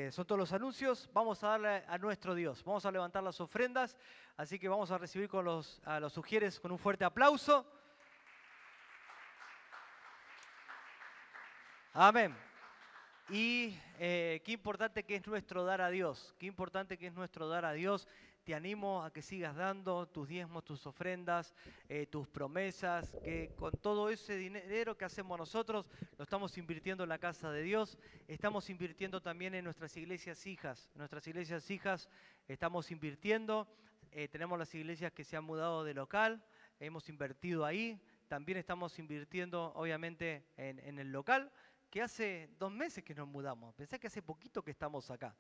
Son todos los anuncios. Vamos a darle a nuestro Dios. Vamos a levantar las ofrendas. Así que vamos a recibir a los sugieres con un fuerte aplauso. Amén. Y qué importante que es nuestro dar a Dios. Qué importante que es nuestro dar a Dios. Te animo a que sigas dando tus diezmos, tus ofrendas, tus promesas, que con todo ese dinero que hacemos nosotros lo estamos invirtiendo en la casa de Dios. Estamos invirtiendo también en nuestras iglesias hijas. En nuestras iglesias hijas estamos invirtiendo. Tenemos las iglesias que se han mudado de local. Hemos invertido ahí. También estamos invirtiendo, obviamente, en el local, que hace 2 meses que nos mudamos. Pensé que hace poquito que estamos acá.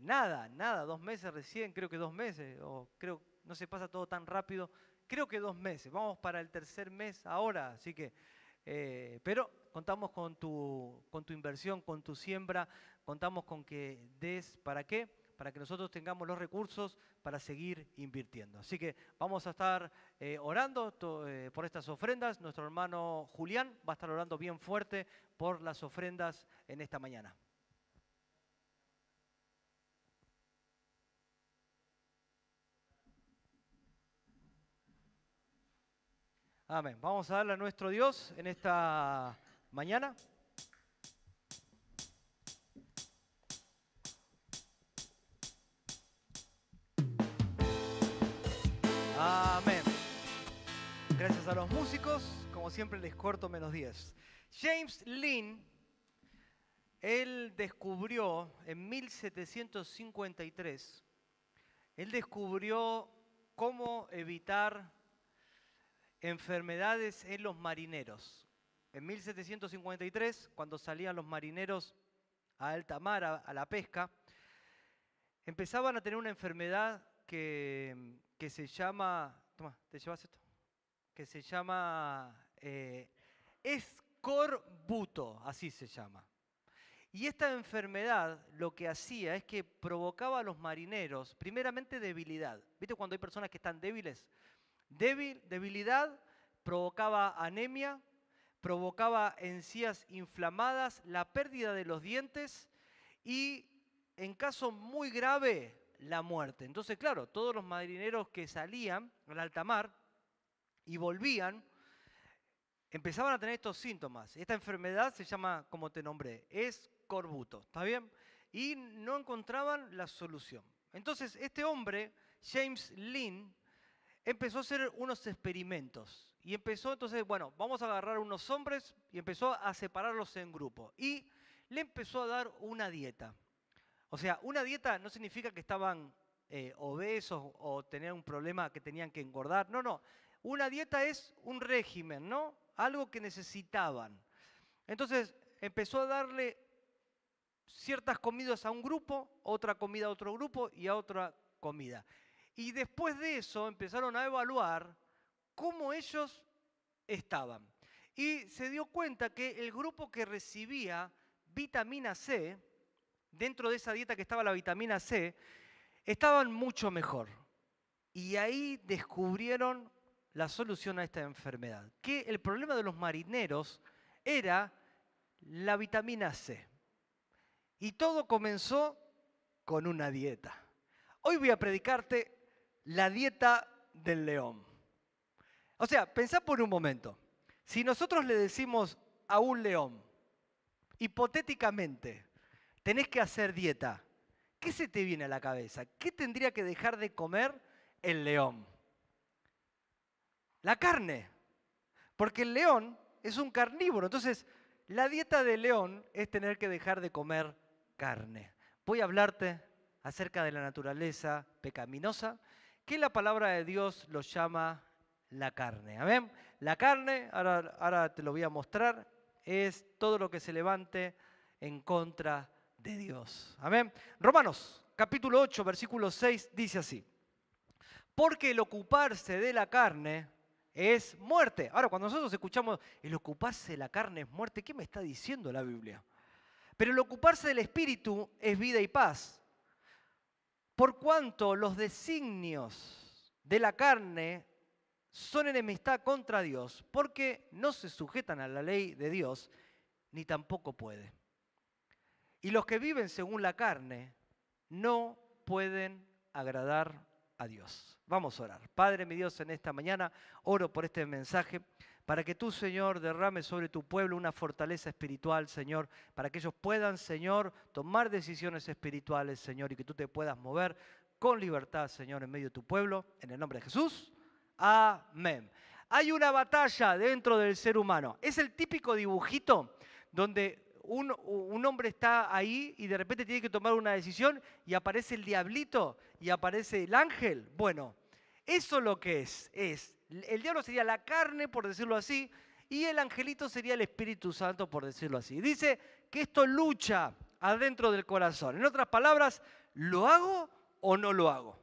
Nada, 2 meses recién, creo que 2 meses, o creo, no se pasa todo tan rápido, creo que 2 meses, vamos para el 3er mes ahora, así que, pero contamos con tu inversión, con tu siembra, contamos con que des, ¿para qué? Para que nosotros tengamos los recursos para seguir invirtiendo. Así que vamos a estar orando por estas ofrendas. Nuestro hermano Julián va a estar orando bien fuerte por las ofrendas en esta mañana. Amén. Vamos a darle a nuestro Dios en esta mañana. Amén. Gracias a los músicos, como siempre les corto -10. James Lynn, él descubrió en 1753, él descubrió cómo evitar enfermedades en los marineros. En 1753, cuando salían los marineros a alta mar, a la pesca, empezaban a tener una enfermedad que se llama, toma, ¿te llevas esto? Que se llama escorbuto, así se llama. Y esta enfermedad lo que hacía es que provocaba a los marineros, primeramente debilidad. ¿Viste cuando hay personas que están débiles? Debilidad, provocaba anemia, provocaba encías inflamadas, la pérdida de los dientes y, en caso muy grave, la muerte. Entonces, claro, todos los marineros que salían al alta mar y volvían, empezaban a tener estos síntomas. Esta enfermedad se llama, como te nombré, escorbuto, ¿está bien? Y no encontraban la solución. Entonces, este hombre, James Lynn, empezó a hacer unos experimentos. Y empezó, entonces, bueno, vamos a agarrar unos hombres y empezó a separarlos en grupos. Y le empezó a dar una dieta. O sea, una dieta no significa que estaban obesos o tenían un problema que tenían que engordar. No, no. Una dieta es un régimen, ¿no? Algo que necesitaban. Entonces, empezó a darle ciertas comidas a un grupo, otra comida a otro grupo y a otra comida. Y después de eso empezaron a evaluar cómo ellos estaban. Y se dio cuenta que el grupo que recibía vitamina C, dentro de esa dieta que estaba la vitamina C, estaban mucho mejor. Y ahí descubrieron la solución a esta enfermedad. Que el problema de los marineros era la vitamina C. Y todo comenzó con una dieta. Hoy voy a predicarte la dieta del león. O sea, pensá por un momento. Si nosotros le decimos a un león, hipotéticamente, tenés que hacer dieta, ¿qué se te viene a la cabeza? ¿Qué tendría que dejar de comer el león? La carne. Porque el león es un carnívoro. Entonces, la dieta del león es tener que dejar de comer carne. Voy a hablarte acerca de la naturaleza pecaminosa, que la palabra de Dios lo llama la carne. ¿Amén? La carne, ahora te lo voy a mostrar, es todo lo que se levante en contra de Dios. Amén. Romanos, capítulo 8, versículo 6, dice así. Porque el ocuparse de la carne es muerte. Ahora, cuando nosotros escuchamos el ocuparse de la carne es muerte, ¿qué me está diciendo la Biblia? Pero el ocuparse del Espíritu es vida y paz. Por cuanto los designios de la carne son enemistad contra Dios, porque no se sujetan a la ley de Dios, ni tampoco puede. Y los que viven según la carne no pueden agradar a Dios. Vamos a orar. Padre, mi Dios, en esta mañana oro por este mensaje para que tú, Señor, derrames sobre tu pueblo una fortaleza espiritual, Señor, para que ellos puedan, Señor, tomar decisiones espirituales, Señor, y que tú te puedas mover con libertad, Señor, en medio de tu pueblo. En el nombre de Jesús. Amén. Hay una batalla dentro del ser humano. Es el típico dibujito donde un hombre está ahí y de repente tiene que tomar una decisión y aparece el diablito y aparece el ángel. Bueno, eso lo que es. El diablo sería la carne, por decirlo así, y el angelito sería el Espíritu Santo, por decirlo así. Dice que esto lucha adentro del corazón. En otras palabras, ¿lo hago o no lo hago?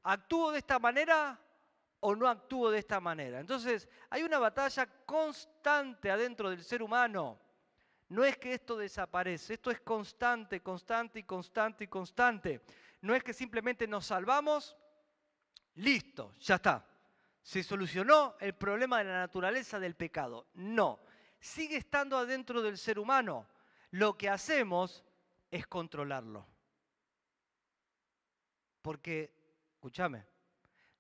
¿Actúo de esta manera o no actúo de esta manera? Entonces, hay una batalla constante adentro del ser humano. No es que esto desaparece, esto es constante, constante y constante y constante. No es que simplemente nos salvamos, listo, ya está. Se solucionó el problema de la naturaleza del pecado. No, sigue estando adentro del ser humano. Lo que hacemos es controlarlo. Porque, escúchame,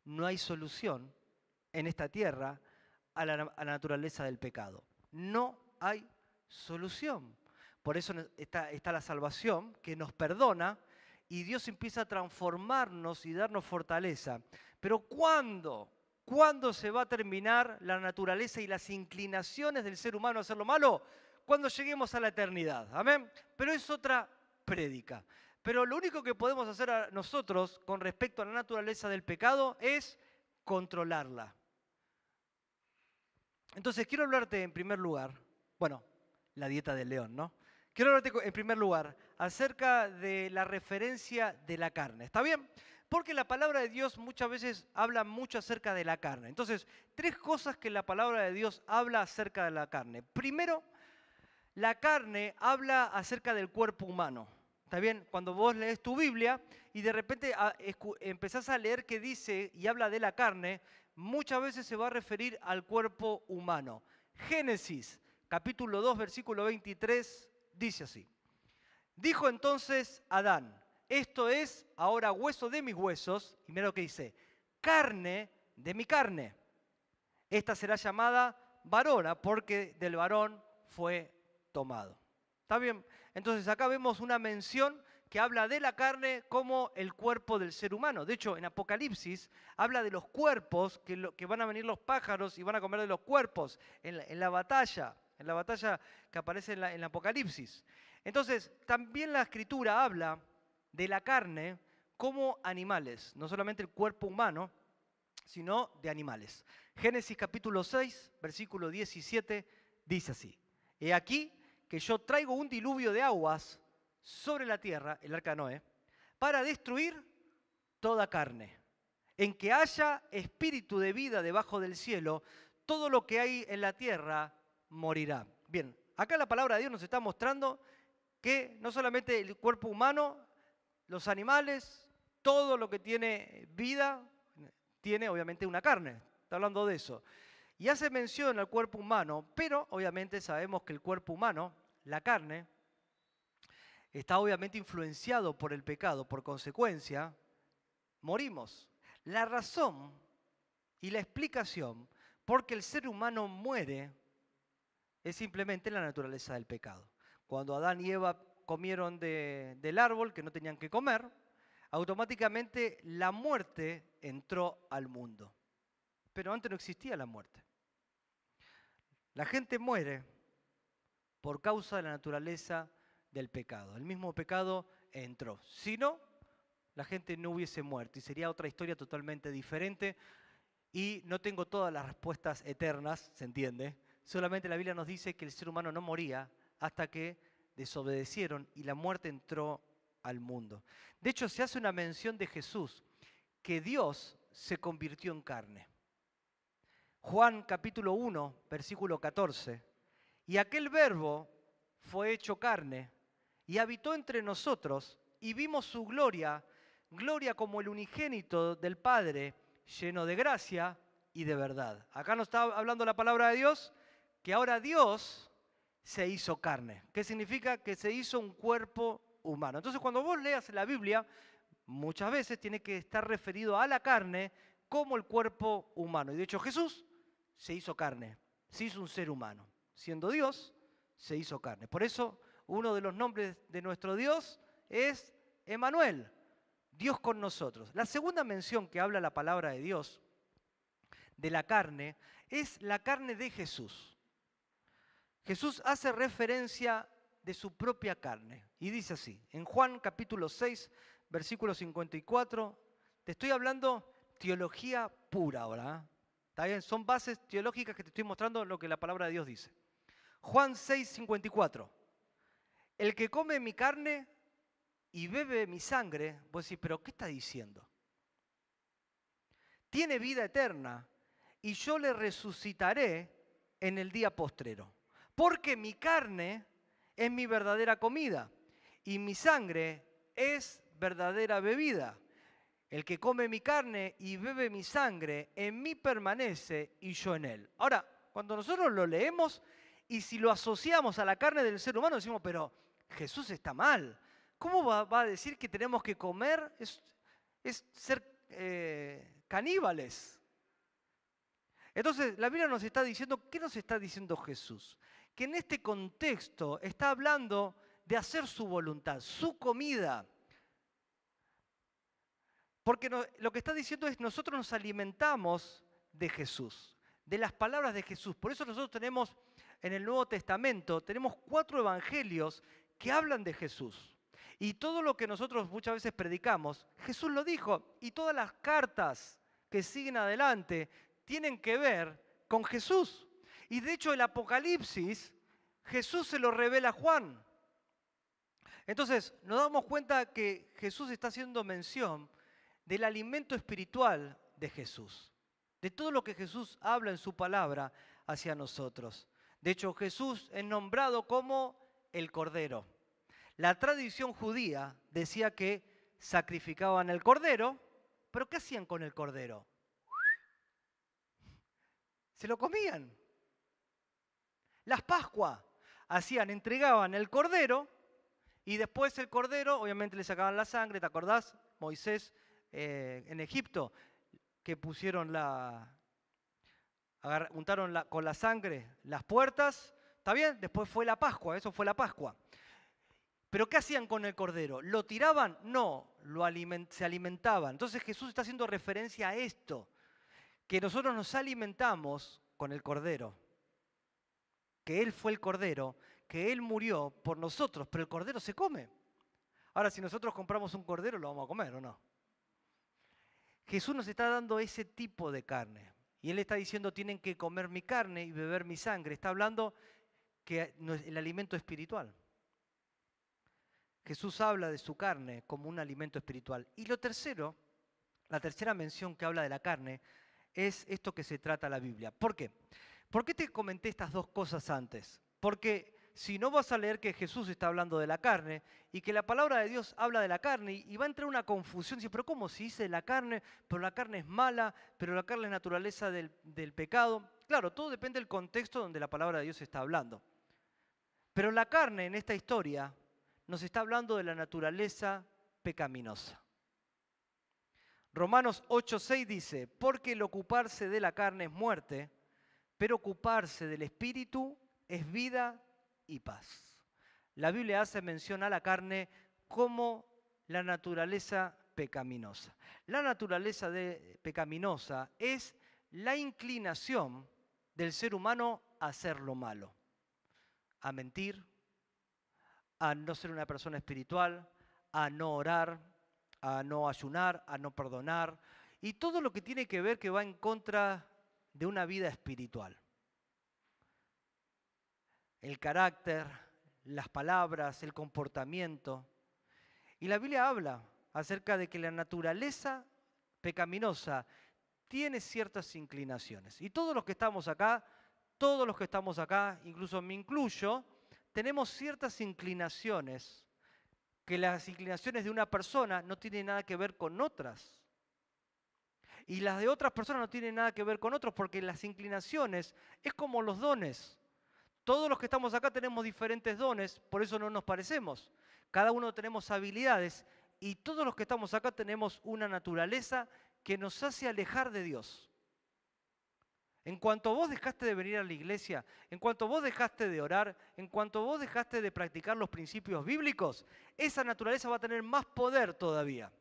no hay solución en esta tierra a la naturaleza del pecado. No hay solución. Por eso está la salvación que nos perdona y Dios empieza a transformarnos y darnos fortaleza. Pero ¿cuándo se va a terminar la naturaleza y las inclinaciones del ser humano a hacer lo malo? Cuando lleguemos a la eternidad. Amén. Pero es otra prédica. Pero lo único que podemos hacer nosotros con respecto a la naturaleza del pecado es controlarla. Entonces quiero hablarte en primer lugar, bueno, la dieta del león, ¿no? Quiero hablarte en primer lugar acerca de la referencia de la carne. ¿Está bien? Porque la palabra de Dios muchas veces habla mucho acerca de la carne. Entonces, 3 cosas que la palabra de Dios habla acerca de la carne. Primero, la carne habla acerca del cuerpo humano. ¿Está bien? Cuando vos lees tu Biblia y de repente empezás a leer que dice y habla de la carne, muchas veces se va a referir al cuerpo humano. Génesis, capítulo 2, versículo 23, dice así. Dijo entonces Adán, esto es ahora hueso de mis huesos, y mira lo que dice, carne de mi carne. Esta será llamada varona porque del varón fue tomado. ¿Está bien? Entonces acá vemos una mención que habla de la carne como el cuerpo del ser humano. De hecho, en Apocalipsis habla de los cuerpos, que van a venir los pájaros y van a comer de los cuerpos en la batalla que aparece en Apocalipsis. Entonces, también la Escritura habla de la carne como animales, no solamente el cuerpo humano, sino de animales. Génesis capítulo 6, versículo 17, dice así. He aquí que yo traigo un diluvio de aguas sobre la tierra, el arca de Noé, para destruir toda carne. En que haya espíritu de vida debajo del cielo, todo lo que hay en la tierra morirá. Bien, acá la palabra de Dios nos está mostrando que no solamente el cuerpo humano, los animales, todo lo que tiene vida, tiene obviamente una carne. Está hablando de eso. Y hace mención al cuerpo humano, pero obviamente sabemos que el cuerpo humano, la carne, está obviamente influenciado por el pecado. Por consecuencia, morimos. La razón y la explicación por qué el ser humano muere es simplemente la naturaleza del pecado. Cuando Adán y Eva comieron del árbol que no tenían que comer, automáticamente la muerte entró al mundo. Pero antes no existía la muerte. La gente muere por causa de la naturaleza del pecado. El mismo pecado entró. Si no, la gente no hubiese muerto y sería otra historia totalmente diferente. Y no tengo todas las respuestas eternas, ¿se entiende? Solamente la Biblia nos dice que el ser humano no moría hasta que desobedecieron y la muerte entró al mundo. De hecho, se hace una mención de Jesús, que Dios se convirtió en carne. Juan capítulo 1, versículo 14. Y aquel verbo fue hecho carne y habitó entre nosotros y vimos su gloria, gloria como el unigénito del Padre, lleno de gracia y de verdad. Acá nos está hablando la palabra de Dios, que ahora Dios se hizo carne. ¿Qué significa? Que se hizo un cuerpo humano. Entonces cuando vos leas la Biblia, muchas veces tiene que estar referido a la carne como el cuerpo humano. Y de hecho Jesús se hizo carne, se hizo un ser humano. Siendo Dios, se hizo carne. Por eso uno de los nombres de nuestro Dios es Emmanuel, Dios con nosotros. La segunda mención que habla la palabra de Dios de la carne es la carne de Jesús. Jesús hace referencia de su propia carne y dice así, en Juan capítulo 6, versículo 54, te estoy hablando teología pura ahora, ¿eh? ¿Está bien? Son bases teológicas que te estoy mostrando lo que la palabra de Dios dice. Juan 6, 54, el que come mi carne y bebe mi sangre, vos decís, pero ¿qué está diciendo? Tiene vida eterna y yo le resucitaré en el día postrero. Porque mi carne es mi verdadera comida y mi sangre es verdadera bebida. El que come mi carne y bebe mi sangre, en mí permanece y yo en él. Ahora, cuando nosotros lo leemos y si lo asociamos a la carne del ser humano, decimos, pero Jesús está mal. ¿Cómo va a decir que tenemos que comer? Es ser caníbales. Entonces, la Biblia nos está diciendo, ¿qué nos está diciendo Jesús? Que en este contexto está hablando de hacer su voluntad, su comida. Porque lo que está diciendo es, nosotros nos alimentamos de Jesús, de las palabras de Jesús. Por eso nosotros tenemos en el Nuevo Testamento, tenemos 4 evangelios que hablan de Jesús. Y todo lo que nosotros muchas veces predicamos, Jesús lo dijo. Y todas las cartas que siguen adelante tienen que ver con Jesús. Y de hecho el Apocalipsis, Jesús se lo revela a Juan. Entonces nos damos cuenta que Jesús está haciendo mención del alimento espiritual de Jesús. De todo lo que Jesús habla en su palabra hacia nosotros. De hecho Jesús es nombrado como el Cordero. La tradición judía decía que sacrificaban el cordero, pero ¿qué hacían con el cordero? Se lo comían. Las Pascuas entregaban el cordero y después el cordero, obviamente le sacaban la sangre, ¿te acordás? Moisés en Egipto, que pusieron untaron con la sangre las puertas, ¿está bien? Después fue la Pascua, eso fue la Pascua. ¿Pero qué hacían con el cordero? ¿Lo tiraban? No, se alimentaban. Entonces Jesús está haciendo referencia a esto, que nosotros nos alimentamos con el cordero, que Él fue el cordero, que Él murió por nosotros, pero el cordero se come. Ahora, si nosotros compramos un cordero, lo vamos a comer, ¿o no? Jesús nos está dando ese tipo de carne. Y Él está diciendo, tienen que comer mi carne y beber mi sangre. Está hablando que el alimento espiritual. Jesús habla de su carne como un alimento espiritual. Y lo tercero, la tercera mención que habla de la carne, es esto que se trata la Biblia. ¿Por qué? ¿Por qué te comenté estas dos cosas antes? Porque si no vas a leer que Jesús está hablando de la carne y que la palabra de Dios habla de la carne y va a entrar una confusión, pero ¿cómo se dice la carne? Pero la carne es mala, pero la carne es naturaleza del pecado. Claro, todo depende del contexto donde la palabra de Dios está hablando. Pero la carne en esta historia nos está hablando de la naturaleza pecaminosa. Romanos 8:6 dice, porque el ocuparse de la carne es muerte, pero ocuparse del espíritu es vida y paz. La Biblia hace mención a la carne como la naturaleza pecaminosa. La naturaleza pecaminosa es la inclinación del ser humano a hacer lo malo, a mentir, a no ser una persona espiritual, a no orar, a no ayunar, a no perdonar, y todo lo que tiene que ver que va en contra de una vida espiritual. El carácter, las palabras, el comportamiento. Y la Biblia habla acerca de que la naturaleza pecaminosa tiene ciertas inclinaciones. Y todos los que estamos acá, incluso me incluyo, tenemos ciertas inclinaciones, que las inclinaciones de una persona no tienen nada que ver con otras. Y las de otras personas no tienen nada que ver con otros, porque las inclinaciones es como los dones. Todos los que estamos acá tenemos diferentes dones, por eso no nos parecemos. Cada uno tenemos habilidades y todos los que estamos acá tenemos una naturaleza que nos hace alejar de Dios. En cuanto vos dejaste de venir a la iglesia, en cuanto vos dejaste de orar, en cuanto vos dejaste de practicar los principios bíblicos, esa naturaleza va a tener más poder todavía.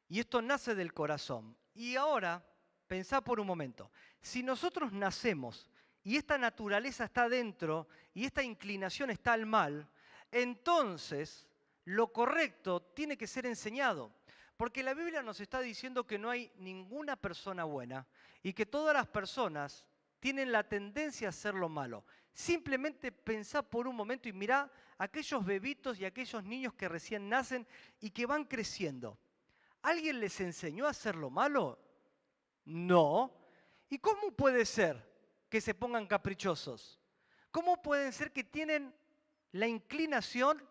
Y esto nace del corazón. Y ahora, pensá por un momento, si nosotros nacemos y esta naturaleza está dentro y esta inclinación está al mal, entonces lo correcto tiene que ser enseñado. Porque la Biblia nos está diciendo que no hay ninguna persona buena y que todas las personas tienen la tendencia a hacer lo malo. Simplemente pensá por un momento y mirá aquellos bebitos y aquellos niños que recién nacen y que van creciendo. ¿Alguien les enseñó a hacer lo malo? No. ¿Y cómo puede ser que se pongan caprichosos? ¿Cómo pueden ser que tienen la inclinación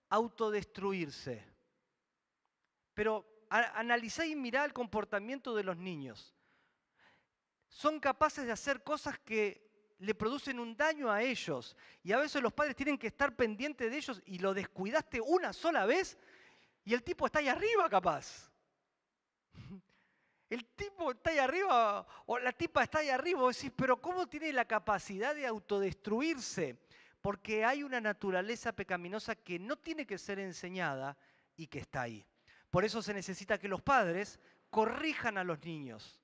a autodestruirse? Pero analizá y mirá el comportamiento de los niños. Son capaces de hacer cosas que le producen un daño a ellos. Y a veces los padres tienen que estar pendientes de ellos y lo descuidaste una sola vez y el tipo está ahí arriba capaz. El tipo está ahí arriba o la tipa está ahí arriba. Vos decís, pero ¿cómo tiene la capacidad de autodestruirse? Porque hay una naturaleza pecaminosa que no tiene que ser enseñada y que está ahí. Por eso se necesita que los padres corrijan a los niños,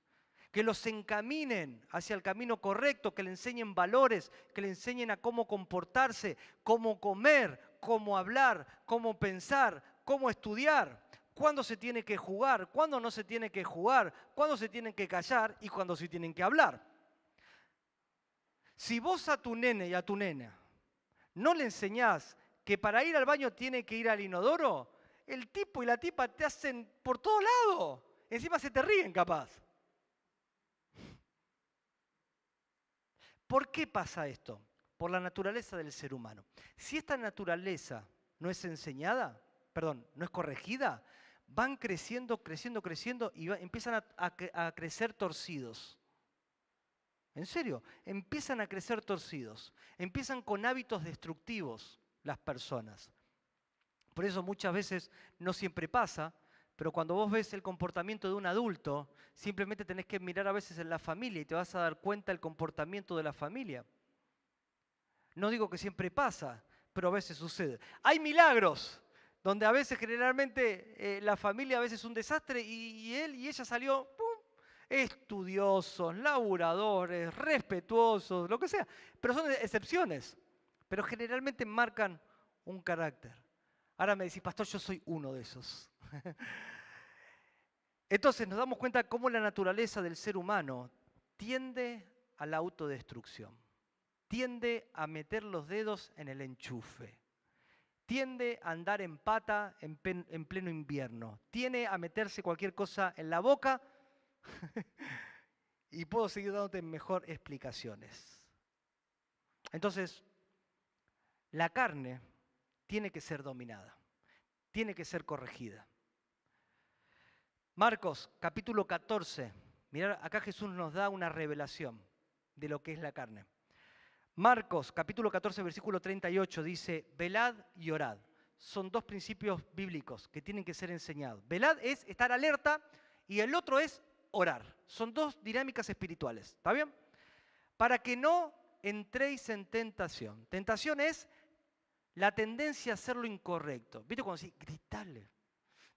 que los encaminen hacia el camino correcto, que le enseñen valores, que le enseñen a cómo comportarse, cómo comer, cómo hablar, cómo pensar, cómo estudiar, cuándo se tiene que jugar, cuándo no se tiene que jugar, cuándo se tienen que callar y cuándo se tienen que hablar. Si vos a tu nene y a tu nena no le enseñás que para ir al baño tiene que ir al inodoro, el tipo y la tipa te hacen por todos lados. Encima se te ríen capaz. ¿Por qué pasa esto? Por la naturaleza del ser humano. Si esta naturaleza no es enseñada, no es corregida, van creciendo, creciendo, creciendo y empiezan a crecer torcidos. En serio, empiezan a crecer torcidos. Empiezan con hábitos destructivos las personas. Por eso muchas veces no siempre pasa, pero cuando vos ves el comportamiento de un adulto, simplemente tenés que mirar a veces en la familia y te vas a dar cuenta del comportamiento de la familia. No digo que siempre pasa, pero a veces sucede. Hay milagros, donde a veces generalmente la familia a veces es un desastre y él y ella salió estudiosos, laburadores, respetuosos, lo que sea. Pero son excepciones, pero generalmente marcan un carácter. Ahora me decís, pastor, yo soy uno de esos. Entonces nos damos cuenta cómo la naturaleza del ser humano tiende a la autodestrucción, tiende a meter los dedos en el enchufe, tiende a andar en pata en pleno invierno, tiende a meterse cualquier cosa en la boca y puedo seguir dándote mejor explicaciones. Entonces, la carne tiene que ser dominada, tiene que ser corregida. Marcos, capítulo 14. Mirá, acá Jesús nos da una revelación de lo que es la carne. Marcos, capítulo 14, versículo 38 dice, velad y orad. Son dos principios bíblicos que tienen que ser enseñados. Velad es estar alerta y el otro es orar. Son dos dinámicas espirituales. ¿Está bien? Para que no entréis en tentación. Tentación es la tendencia a hacer lo incorrecto. ¿Viste cuando decís, gritale,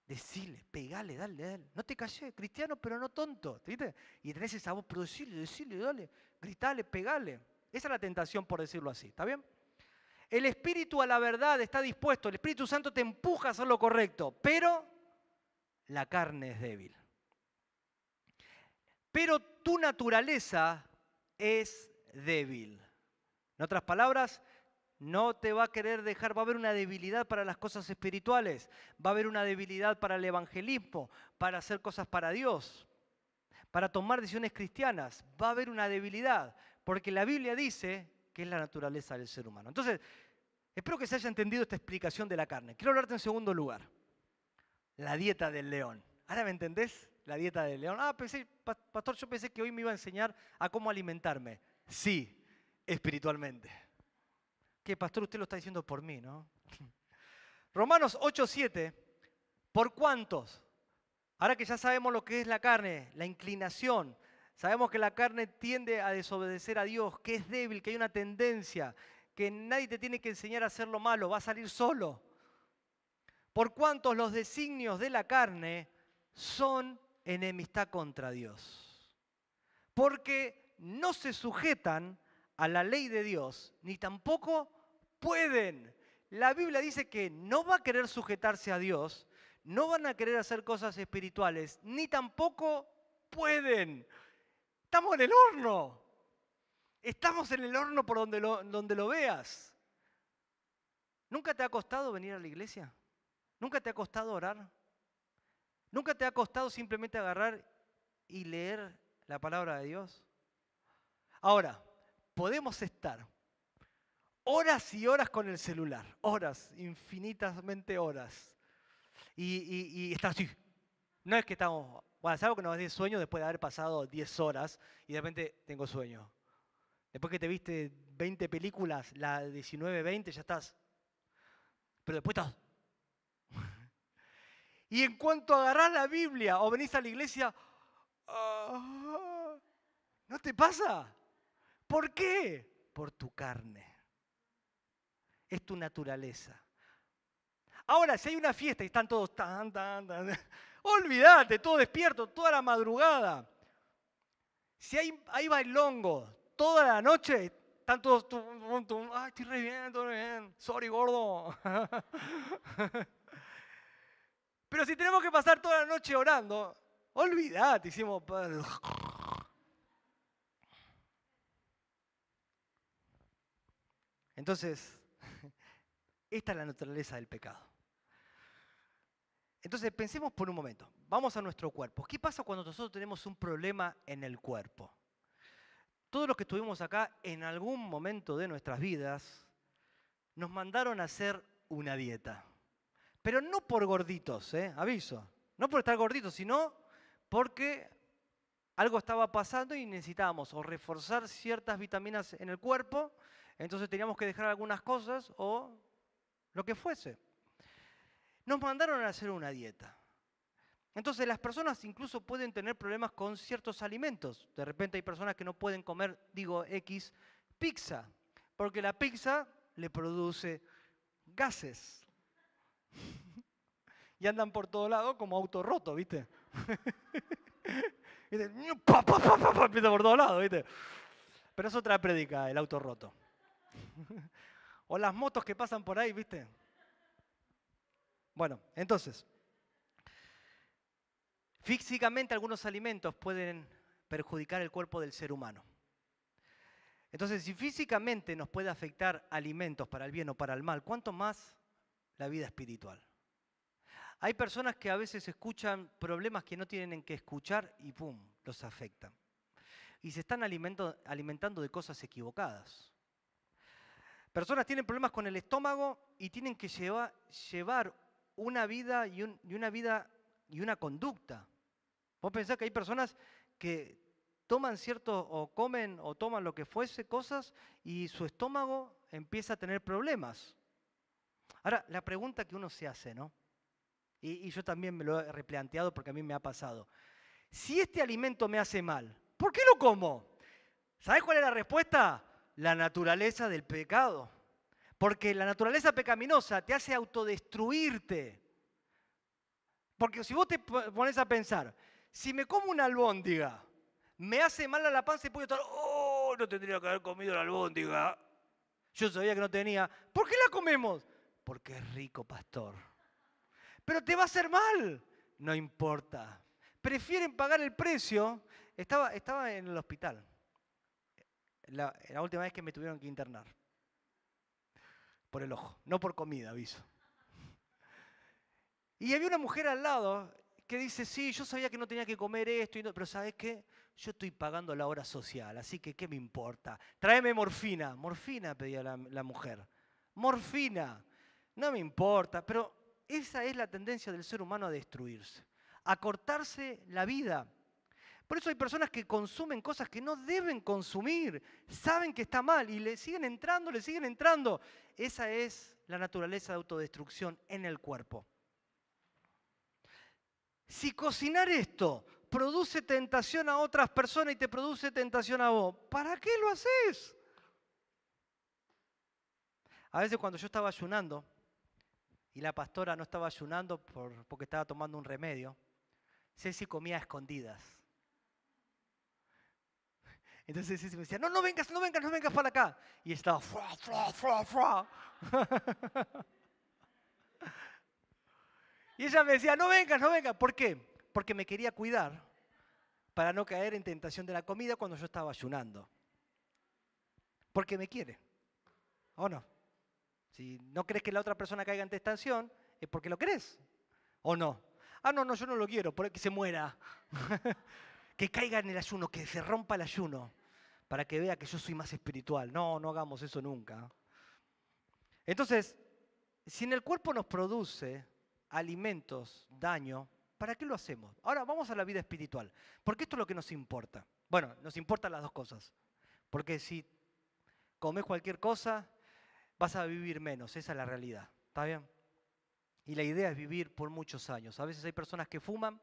decile, pegale, dale? No te callé, cristiano, pero no tonto. ¿Viste? Y tenés esa voz, pero decile, dale, gritale, pegale. Esa es la tentación, por decirlo así. ¿Está bien? El espíritu a la verdad está dispuesto. El Espíritu Santo te empuja a hacer lo correcto, pero la carne es débil. Pero tu naturaleza es débil. En otras palabras, no te va a querer dejar, va a haber una debilidad para las cosas espirituales, va a haber una debilidad para el evangelismo, para hacer cosas para Dios, para tomar decisiones cristianas, va a haber una debilidad, porque la Biblia dice que es la naturaleza del ser humano. Entonces, espero que se haya entendido esta explicación de la carne. Quiero hablarte en segundo lugar, la dieta del león. ¿Ahora me entendés? La dieta del león. Pastor, yo pensé que hoy me iba a enseñar a cómo alimentarme. Sí, espiritualmente. ¿Qué, pastor? Usted lo está diciendo por mí, ¿no? Romanos 8:7. ¿Por cuántos? Ahora que ya sabemos lo que es la carne, la inclinación, sabemos que la carne tiende a desobedecer a Dios, que es débil, que hay una tendencia, que nadie te tiene que enseñar a hacer lo malo, va a salir solo. Por cuantos los designios de la carne son enemistad contra Dios. Porque no se sujetan a la ley de Dios, ni tampoco pueden. La Biblia dice que no va a querer sujetarse a Dios, no van a querer hacer cosas espirituales, ni tampoco pueden. Estamos en el horno. Estamos en el horno por donde lo veas. ¿Nunca te ha costado venir a la iglesia? ¿Nunca te ha costado orar? ¿Nunca te ha costado simplemente agarrar y leer la palabra de Dios? Ahora, podemos estar horas y horas con el celular, horas, infinitamente horas. Y estar así. No es que estamos, bueno, es algo que nos da sueño después de haber pasado 10 horas y de repente tengo sueño. Después que te viste 20 películas, la 19, 20, ya estás. Pero después estás. Y en cuanto agarrás la Biblia o venís a la iglesia, ¿no te pasa? ¿Por qué? Por tu carne. Es tu naturaleza. Ahora, si hay una fiesta y están todos olvídate, todo despierto, toda la madrugada. Si hay bailongo toda la noche, están todos, ay, estoy re bien, sorry, gordo. Pero si tenemos que pasar toda la noche orando, olvídate, hicimos. Entonces, esta es la naturaleza del pecado. Entonces, pensemos por un momento. Vamos a nuestro cuerpo. ¿Qué pasa cuando nosotros tenemos un problema en el cuerpo? Todos los que estuvimos acá en algún momento de nuestras vidas nos mandaron a hacer una dieta. Pero no por gorditos, aviso. No por estar gorditos, sino porque algo estaba pasando y necesitábamos o reforzar ciertas vitaminas en el cuerpo, entonces teníamos que dejar algunas cosas o lo que fuese. Nos mandaron a hacer una dieta. Entonces las personas incluso pueden tener problemas con ciertos alimentos. De repente hay personas que no pueden comer, X, pizza, porque la pizza le produce gases. Y andan por todos lados como auto roto, ¿viste? Empieza por todos lados, ¿viste? Pero es otra prédica, el auto roto. O las motos que pasan por ahí, ¿viste? Bueno, entonces, físicamente algunos alimentos pueden perjudicar el cuerpo del ser humano. Entonces, si físicamente nos puede afectar alimentos para el bien o para el mal, ¿cuánto más la vida espiritual? Hay personas que a veces escuchan problemas que no tienen que escuchar y ¡pum!, los afectan. Y se están alimentando de cosas equivocadas. Personas tienen problemas con el estómago y tienen que llevar una vida y una conducta. Vos pensás que hay personas que toman o comen o toman lo que fuese cosas y su estómago empieza a tener problemas. Ahora, la pregunta que uno se hace, ¿no? Y yo también me lo he replanteado porque a mí me ha pasado. Si este alimento me hace mal, ¿por qué lo como? ¿Sabés cuál es la respuesta? La naturaleza del pecado. Porque la naturaleza pecaminosa te hace autodestruirte. Porque si vos te pones a pensar, si me como una albóndiga, me hace mal a la panza y puedo estar, no tendría que haber comido la albóndiga. Yo sabía que no tenía. ¿Por qué la comemos? Porque es rico, pastor. Pero te va a hacer mal. No importa. Prefieren pagar el precio. Estaba en el hospital. La última vez que me tuvieron que internar. Por el ojo, no por comida, aviso. Y había una mujer al lado que dice, sí, yo sabía que no tenía que comer esto, pero ¿sabes qué? Yo estoy pagando la hora social, así que ¿qué me importa? Tráeme morfina. Morfina pedía la mujer. Morfina. No me importa, pero esa es la tendencia del ser humano a destruirse, a cortarse la vida. Por eso hay personas que consumen cosas que no deben consumir, saben que está mal y le siguen entrando, le siguen entrando. Esa es la naturaleza de autodestrucción en el cuerpo. Si cocinar esto produce tentación a otras personas y te produce tentación a vos, ¿para qué lo haces? A veces cuando yo estaba ayunando y la pastora no estaba ayunando porque estaba tomando un remedio, Ceci comía a escondidas. Entonces Ceci me decía, no vengas para acá. Y estaba, ¡fra! Y ella me decía, no vengas. ¿Por qué? Porque me quería cuidar para no caer en tentación de la comida cuando yo estaba ayunando. Porque me quiere, ¿o no? Si no crees que la otra persona caiga en tentación, es porque lo querés, ¿o no? No, yo no lo quiero, que se muera. Que caiga en el ayuno, que se rompa el ayuno, para que vea que yo soy más espiritual. No hagamos eso nunca. Entonces, si en el cuerpo nos produce alimentos, daño, ¿para qué lo hacemos? Ahora vamos a la vida espiritual, porque esto es lo que nos importa. Bueno, nos importan las dos cosas, porque si comes cualquier cosa, vas a vivir menos, esa es la realidad, ¿está bien? Y la idea es vivir por muchos años. A veces hay personas que fuman,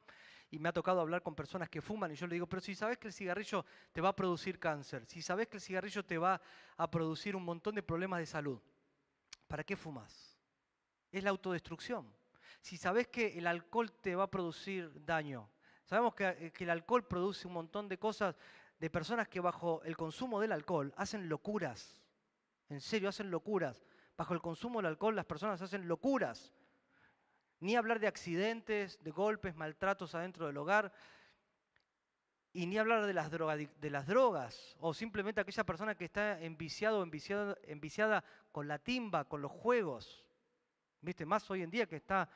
y me ha tocado hablar con personas que fuman, y yo le digo, pero si sabes que el cigarrillo te va a producir cáncer, si sabes que el cigarrillo te va a producir un montón de problemas de salud, ¿para qué fumas? Es la autodestrucción. Si sabes que el alcohol te va a producir daño, sabemos que el alcohol produce un montón de cosas, de personas que bajo el consumo del alcohol hacen locuras. En serio, hacen locuras. Bajo el consumo del alcohol las personas hacen locuras. Ni hablar de accidentes, de golpes, maltratos adentro del hogar. Y ni hablar de las drogas. O simplemente aquella persona que está enviciada con la timba, con los juegos. ¿Viste? Más hoy en día que está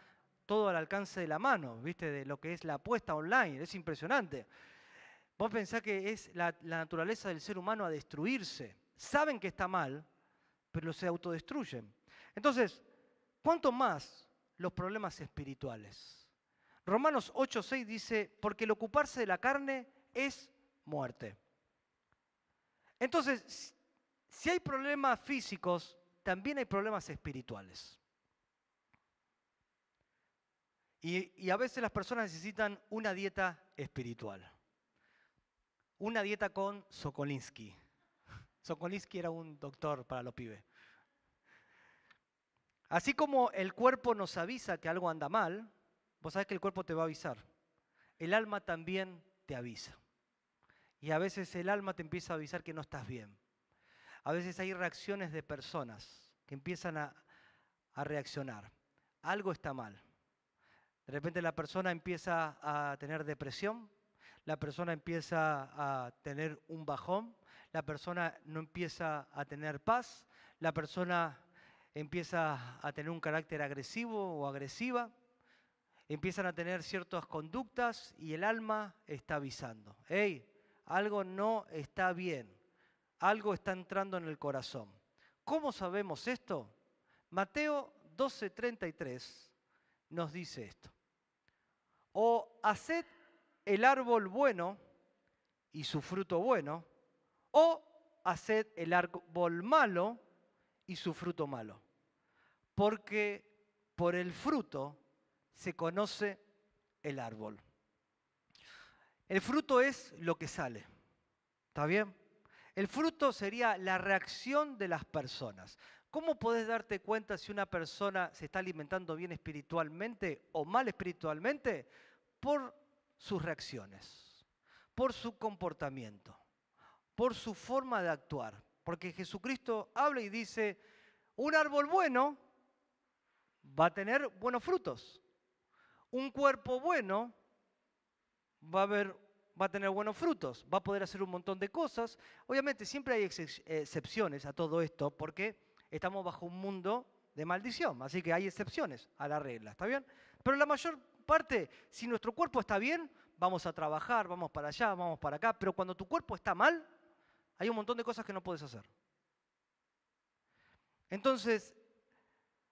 todo al alcance de la mano, ¿viste? De lo que es la apuesta online. Es impresionante. Vos pensás que es la naturaleza del ser humano a destruirse. Saben que está mal, pero se autodestruyen. Entonces, ¿cuánto más los problemas espirituales? Romanos 8:6 dice, porque el ocuparse de la carne es muerte. Entonces, si hay problemas físicos, también hay problemas espirituales. Y a veces las personas necesitan una dieta espiritual. Una dieta con Sokolinsky. Sokolinsky era un doctor para los pibes. Así como el cuerpo nos avisa que algo anda mal, vos sabés que el cuerpo te va a avisar. El alma también te avisa. Y a veces el alma te empieza a avisar que no estás bien. A veces hay reacciones de personas que empiezan a reaccionar. Algo está mal. De repente la persona empieza a tener depresión, la persona empieza a tener un bajón, la persona no empieza a tener paz, la persona empieza a tener un carácter agresivo o agresiva, empiezan a tener ciertas conductas y el alma está avisando. ¡Hey! Algo no está bien, algo está entrando en el corazón. ¿Cómo sabemos esto? Mateo 12:33 nos dice esto. O haced el árbol bueno y su fruto bueno, o haced el árbol malo y su fruto malo. Porque por el fruto se conoce el árbol. El fruto es lo que sale. ¿Está bien? El fruto sería la reacción de las personas. ¿Cómo podés darte cuenta si una persona se está alimentando bien espiritualmente o mal espiritualmente? Por sus reacciones, por su comportamiento, por su forma de actuar. Porque Jesucristo habla y dice, un árbol bueno va a tener buenos frutos. Un cuerpo bueno va a tener buenos frutos, va a poder hacer un montón de cosas. Obviamente siempre hay excepciones a todo esto porque estamos bajo un mundo de maldición, así que hay excepciones a la regla, ¿está bien? Pero la mayor parte, si nuestro cuerpo está bien, vamos a trabajar, vamos para allá, vamos para acá, pero cuando tu cuerpo está mal, hay un montón de cosas que no puedes hacer. Entonces,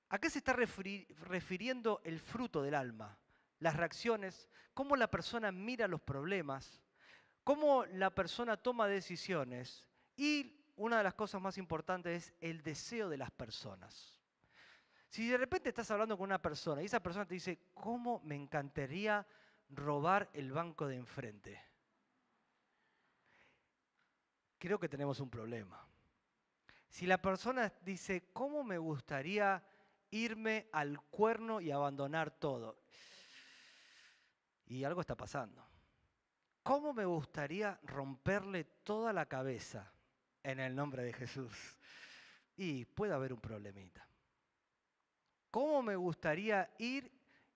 ¿a qué se está refiriendo el fruto del alma? Las reacciones, cómo la persona mira los problemas, cómo la persona toma decisiones y una de las cosas más importantes es el deseo de las personas. Si de repente estás hablando con una persona y esa persona te dice, ¿cómo me encantaría robar el banco de enfrente? Creo que tenemos un problema. Si la persona dice, ¿cómo me gustaría irme al cuerno y abandonar todo? Y algo está pasando. ¿Cómo me gustaría romperle toda la cabeza en el nombre de Jesús? Y puede haber un problemita. ¿Cómo me gustaría ir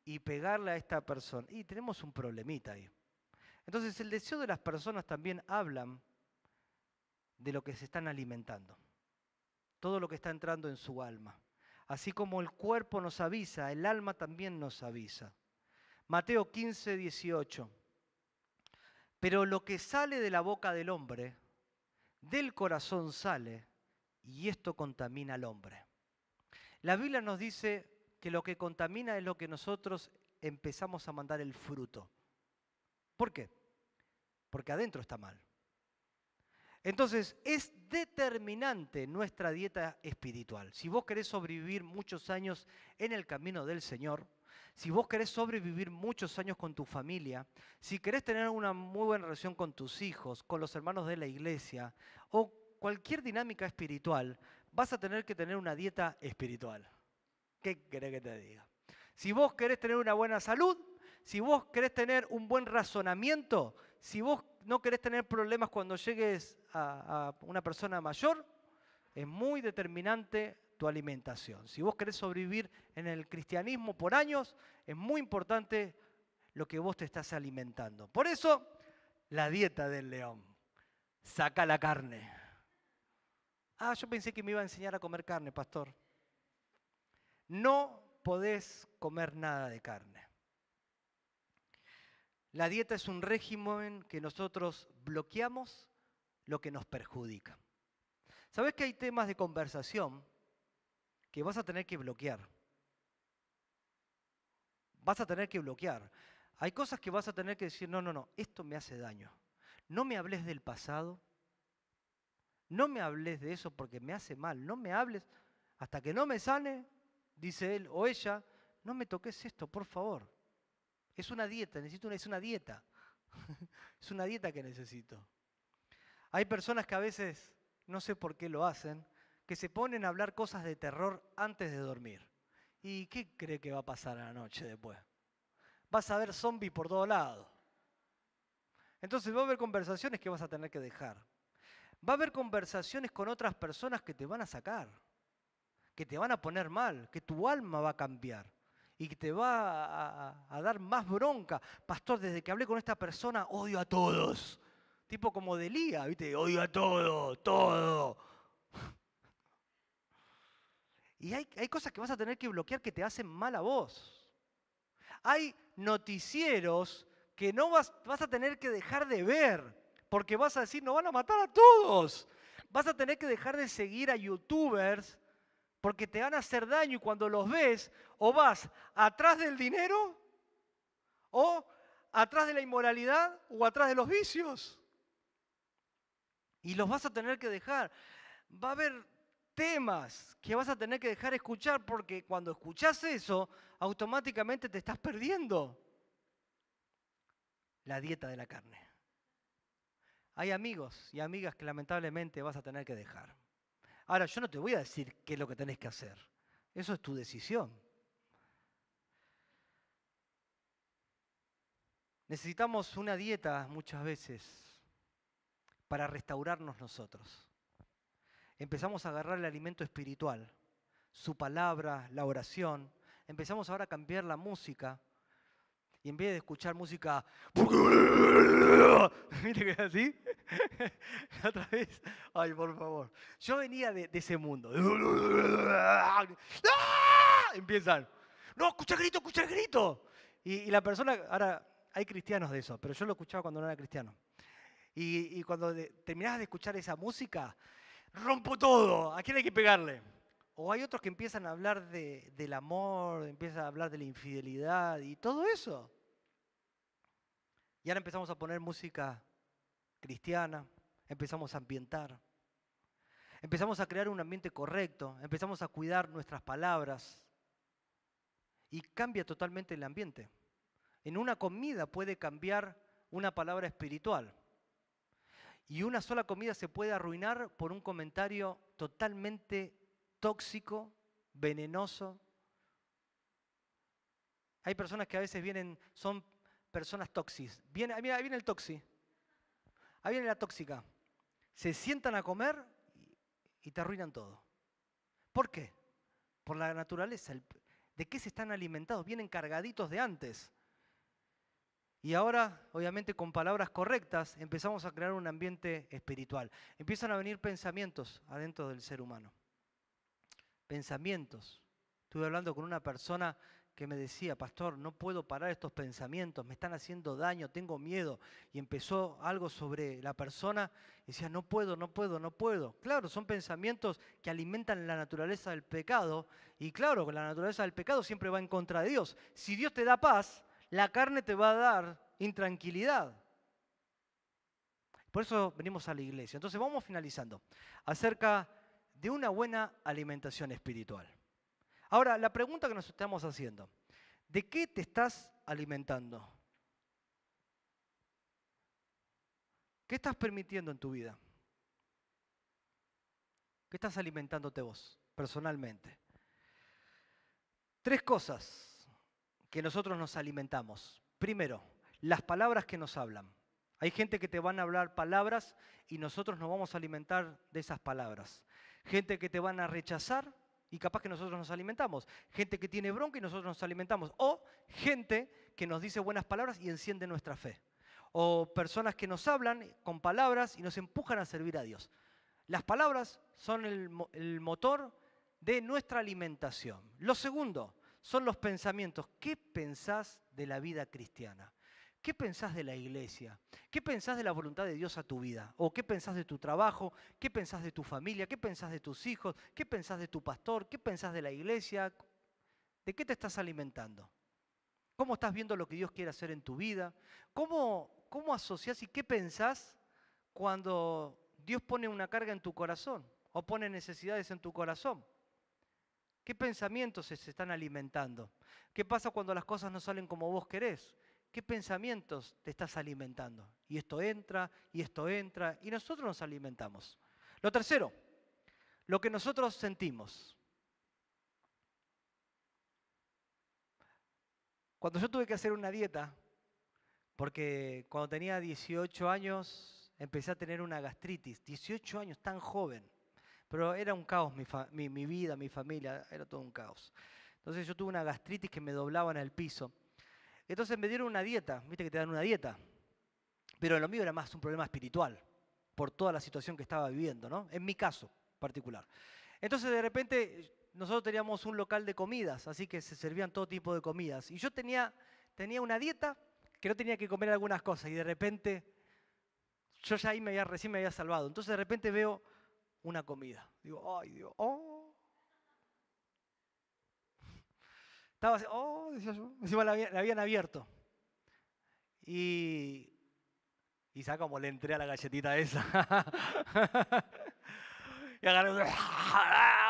y pegarle a esta persona? Y tenemos un problemita ahí. Entonces el deseo de las personas también hablan de lo que se están alimentando. Todo lo que está entrando en su alma. Así como el cuerpo nos avisa, el alma también nos avisa. Mateo 15, 18. Pero lo que sale de la boca del hombre, del corazón sale, y esto contamina al hombre. La Biblia nos dice que lo que contamina es lo que nosotros empezamos a mandar el fruto. ¿Por qué? Porque adentro está mal. Entonces, es determinante nuestra dieta espiritual. Si vos querés sobrevivir muchos años en el camino del Señor, si vos querés sobrevivir muchos años con tu familia, si querés tener una muy buena relación con tus hijos, con los hermanos de la iglesia o cualquier dinámica espiritual, vas a tener que tener una dieta espiritual. ¿Qué querés que te diga? Si vos querés tener una buena salud, si vos querés tener un buen razonamiento, si vos no querés tener problemas cuando llegues a una persona mayor, es muy determinante tu alimentación. Si vos querés sobrevivir en el cristianismo por años, es muy importante lo que vos te estás alimentando. Por eso, la dieta del león. Saca la carne. Ah, yo pensé que me iba a enseñar a comer carne, pastor. No podés comer nada de carne. La dieta es un régimen que nosotros bloqueamos lo que nos perjudica. ¿Sabés que hay temas de conversación que vas a tener que bloquear? Vas a tener que bloquear. Hay cosas que vas a tener que decir, no, esto me hace daño. No me hables del pasado, no me hables de eso porque me hace mal, no me hables hasta que no me sane, dice él o ella, no me toques esto, por favor. Es una dieta, es una dieta. Es una dieta que necesito. Hay personas que a veces, no sé por qué lo hacen, que se ponen a hablar cosas de terror antes de dormir. ¿Y qué cree que va a pasar a la noche después? Vas a ver zombies por todos lados. Entonces va a haber conversaciones que vas a tener que dejar. Va a haber conversaciones con otras personas que te van a sacar, que te van a poner mal, que tu alma va a cambiar y que te va a dar más bronca. Pastor, desde que hablé con esta persona, odio a todos. Tipo como de Elías, ¿viste? Odio a todo, todo. Y hay cosas que vas a tener que bloquear que te hacen mal a vos. Hay noticieros que no vas a tener que dejar de ver, porque vas a decir, no van a matar a todos. Vas a tener que dejar de seguir a youtubers porque te van a hacer daño y cuando los ves, o vas atrás del dinero, o atrás de la inmoralidad, o atrás de los vicios. Y los vas a tener que dejar. Va a haber temas que vas a tener que dejar escuchar porque cuando escuchás eso, automáticamente te estás perdiendo la dieta de la carne. Hay amigos y amigas que lamentablemente vas a tener que dejar. Ahora, yo no te voy a decir qué es lo que tenés que hacer. Eso es tu decisión. Necesitamos una dieta muchas veces para restaurarnos nosotros. Empezamos a agarrar el alimento espiritual, su palabra, la oración. Empezamos ahora a cambiar la música. Y en vez de escuchar música, ¿viste que es así? La otra vez, ay, por favor. Yo venía de ese mundo. Empiezan, no, escucha el grito, escucha el grito. Y la persona, ahora hay cristianos de eso, pero yo lo escuchaba cuando no era cristiano. Y cuando terminabas de escuchar esa música, rompo todo, ¿a quién hay que pegarle? O hay otros que empiezan a hablar del amor, empiezan a hablar de la infidelidad y todo eso. Y ahora empezamos a poner música cristiana, empezamos a ambientar, empezamos a crear un ambiente correcto, empezamos a cuidar nuestras palabras y cambia totalmente el ambiente. En una comida puede cambiar una palabra espiritual y una sola comida se puede arruinar por un comentario totalmente tóxico, venenoso. Hay personas que a veces son personas tóxicas. Mira, ahí viene el toxi. Ahí viene la tóxica. Se sientan a comer y te arruinan todo. ¿Por qué? Por la naturaleza. ¿De qué se están alimentados? Vienen cargaditos de antes. Y ahora, obviamente, con palabras correctas, empezamos a crear un ambiente espiritual. Empiezan a venir pensamientos adentro del ser humano. Pensamientos. Estuve hablando con una persona que me decía, pastor, no puedo parar estos pensamientos, me están haciendo daño, tengo miedo. Y empezó algo sobre la persona y decía, no puedo. Claro, son pensamientos que alimentan la naturaleza del pecado. Y claro, la naturaleza del pecado siempre va en contra de Dios. Si Dios te da paz, la carne te va a dar intranquilidad. Por eso venimos a la iglesia. Entonces vamos finalizando acerca de una buena alimentación espiritual. Ahora, la pregunta que nos estamos haciendo, ¿de qué te estás alimentando? ¿Qué estás permitiendo en tu vida? ¿Qué estás alimentándote vos, personalmente? 3 cosas que nosotros nos alimentamos. Primero, las palabras que nos hablan. Hay gente que te van a hablar palabras y nosotros nos vamos a alimentar de esas palabras. Gente que te van a rechazar y capaz que nosotros nos alimentamos. Gente que tiene bronca y nosotros nos alimentamos. O gente que nos dice buenas palabras y enciende nuestra fe. O personas que nos hablan con palabras y nos empujan a servir a Dios. Las palabras son el motor de nuestra alimentación. Lo segundo son los pensamientos. ¿Qué pensás de la vida cristiana? ¿Qué pensás de la iglesia? ¿Qué pensás de la voluntad de Dios a tu vida? ¿O qué pensás de tu trabajo? ¿Qué pensás de tu familia? ¿Qué pensás de tus hijos? ¿Qué pensás de tu pastor? ¿Qué pensás de la iglesia? ¿De qué te estás alimentando? ¿Cómo estás viendo lo que Dios quiere hacer en tu vida? ¿Cómo asociás y qué pensás cuando Dios pone una carga en tu corazón o pone necesidades en tu corazón? ¿Qué pensamientos se están alimentando? ¿Qué pasa cuando las cosas no salen como vos querés? ¿Qué pensamientos te estás alimentando? Y esto entra, y nosotros nos alimentamos. Lo tercero, lo que nosotros sentimos. Cuando yo tuve que hacer una dieta, porque cuando tenía 18 años empecé a tener una gastritis, 18 años, tan joven, pero era un caos mi vida, mi familia, era todo un caos. Entonces yo tuve una gastritis que me doblaba en el piso. Entonces me dieron una dieta, viste que te dan una dieta, pero lo mío era más un problema espiritual, por toda la situación que estaba viviendo, ¿no? En mi caso particular. Entonces de repente nosotros teníamos un local de comidas, así que se servían todo tipo de comidas. Y yo tenía una dieta que no tenía que comer algunas cosas y de repente yo ya ahí recién me había salvado. Entonces de repente veo una comida. Digo, ay Dios, oh. Estaba así, oh, decía yo. Encima la habían abierto. Y ¿sabes cómo le entré a la galletita esa? Y agarré,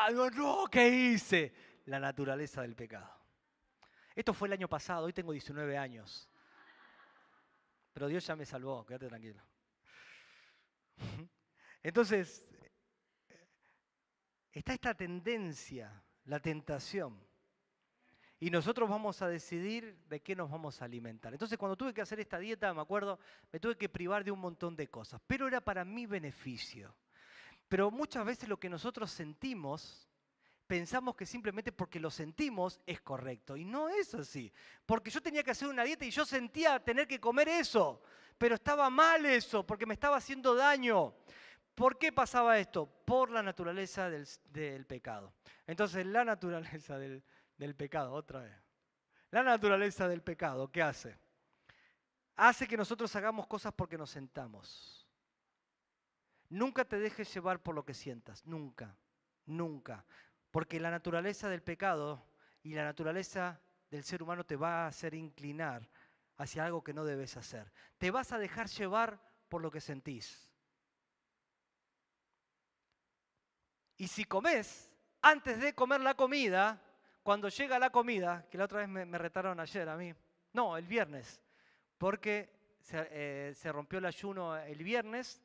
digo, no, ¿qué hice? La naturaleza del pecado. Esto fue el año pasado, hoy tengo 19 años. Pero Dios ya me salvó, quédate tranquilo. Entonces, está esta tendencia, la tentación. Y nosotros vamos a decidir de qué nos vamos a alimentar. Entonces, cuando tuve que hacer esta dieta, me acuerdo, me tuve que privar de un montón de cosas. Pero era para mi beneficio. Pero muchas veces lo que nosotros sentimos, pensamos que simplemente porque lo sentimos es correcto. Y no es así. Porque yo tenía que hacer una dieta y yo sentía tener que comer eso. Pero estaba mal eso, porque me estaba haciendo daño. ¿Por qué pasaba esto? Por la naturaleza del pecado. Entonces, la naturaleza del pecado, otra vez. La naturaleza del pecado, ¿qué hace? Hace que nosotros hagamos cosas porque nos sentamos. Nunca te dejes llevar por lo que sientas, nunca, nunca. Porque la naturaleza del pecado y la naturaleza del ser humano te va a hacer inclinar hacia algo que no debes hacer. Te vas a dejar llevar por lo que sentís. Y si comés, antes de comer la comida, cuando llega la comida, que la otra vez me retaron ayer a mí, no, el viernes, porque se rompió el ayuno el viernes,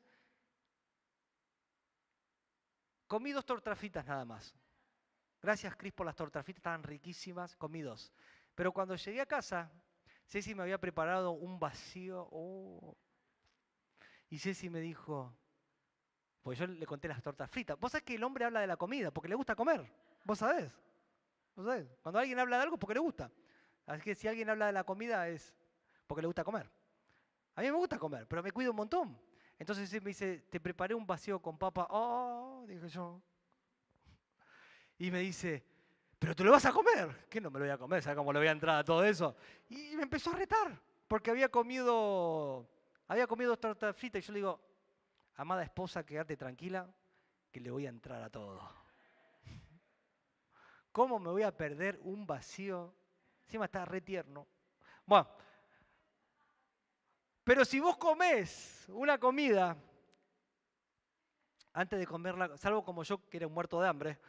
comí 2 tortas fritas nada más. Gracias, Cris, por las tortas fritas, estaban riquísimas, comí 2. Pero cuando llegué a casa, Ceci me había preparado un vacío. Y Ceci me dijo, pues yo le conté las tortas fritas. Vos sabés que el hombre habla de la comida porque le gusta comer. Vos sabés. Vos sabés. Cuando alguien habla de algo es porque le gusta. Así que si alguien habla de la comida es porque le gusta comer. A mí me gusta comer, pero me cuido un montón. Entonces me dice, te preparé un vacío con papa. Oh, dije yo. Y me dice, pero te lo vas a comer. ¿Qué no me lo voy a comer? ¿Sabes cómo le voy a entrar a todo eso? Y me empezó a retar, porque había comido 2 tortas fritas. Y yo le digo, amada esposa, quédate tranquila, que le voy a entrar a todo. ¿Cómo me voy a perder un vacío? Encima está re tierno. Bueno, pero si vos comés una comida, antes de comerla, salvo como yo, que era un muerto de hambre,